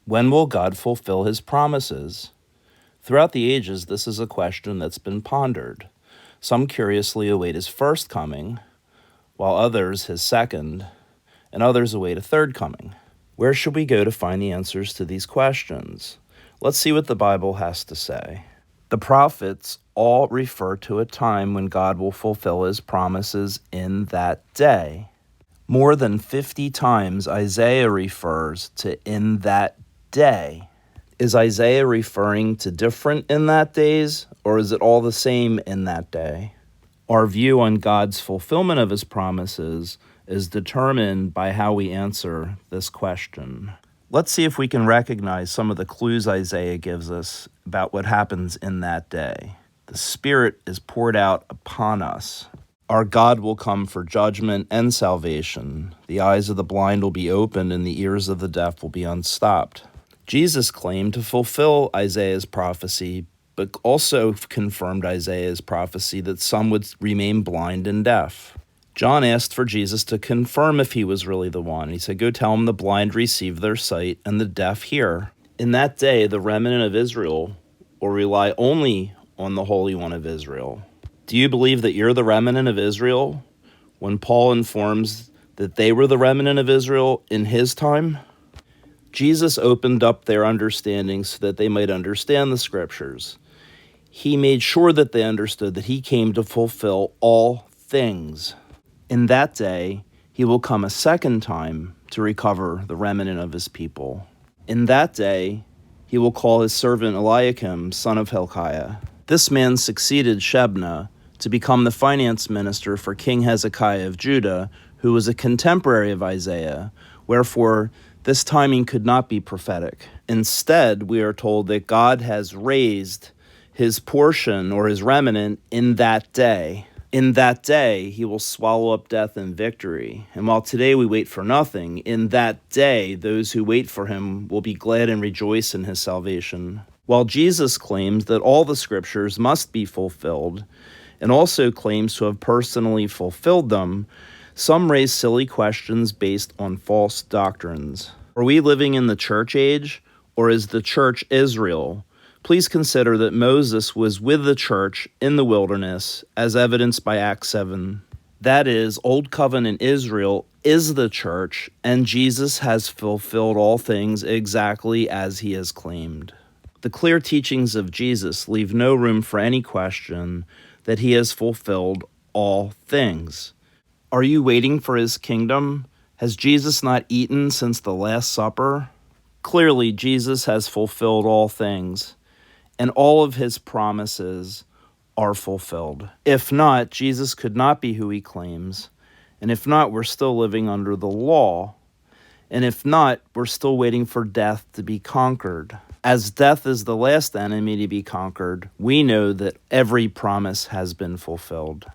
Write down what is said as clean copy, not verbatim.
When will God fulfill his promises? Throughout the ages, this is a question that's been pondered. Some curiously await his first coming, while others his second, and others await a third coming. Where should we go to find the answers to these questions? Let's see what the Bible has to say. The prophets all refer to a time when God will fulfill his promises in that day. More than 50 times Isaiah refers to in that day. Is Isaiah referring to different in that days, or is it all the same in that day? Our view on God's fulfillment of his promises is determined by how we answer this question. Let's see if we can recognize some of the clues Isaiah gives us about what happens in that day. The Spirit is poured out upon us. Our God will come for judgment and salvation. The eyes of the blind will be opened and the ears of the deaf will be unstopped. Jesus claimed to fulfill Isaiah's prophecy, but also confirmed Isaiah's prophecy that some would remain blind and deaf. John asked for Jesus to confirm if he was really the one. He said, "Go tell him the blind receive their sight and the deaf hear." In that day, the remnant of Israel will rely only on the Holy One of Israel. Do you believe that you're the remnant of Israel when Paul informs that they were the remnant of Israel in his time? Jesus opened up their understanding so that they might understand the scriptures. He made sure that they understood that he came to fulfill all things. In that day, he will come a second time to recover the remnant of his people. In that day, he will call his servant Eliakim, son of Hilkiah. This man succeeded Shebna to become the finance minister for King Hezekiah of Judah, who was a contemporary of Isaiah, wherefore this timing could not be prophetic. Instead, we are told that God has raised his portion or his remnant in that day. In that day, he will swallow up death in victory. And while today we wait for nothing, in that day, those who wait for him will be glad and rejoice in his salvation. While Jesus claims that all the scriptures must be fulfilled, and also claims to have personally fulfilled them, some raise silly questions based on false doctrines. Are we living in the church age, or is the church Israel? Please consider that Moses was with the church in the wilderness, as evidenced by Acts 7. That is, Old Covenant Israel is the church, and Jesus has fulfilled all things exactly as he has claimed. The clear teachings of Jesus leave no room for any question that he has fulfilled all things. Are you waiting for his kingdom? Has Jesus not eaten since the Last Supper? Clearly, Jesus has fulfilled all things, and all of his promises are fulfilled. If not, Jesus could not be who he claims, and if not, we're still living under the law, and if not, we're still waiting for death to be conquered. As death is the last enemy to be conquered, we know that every promise has been fulfilled.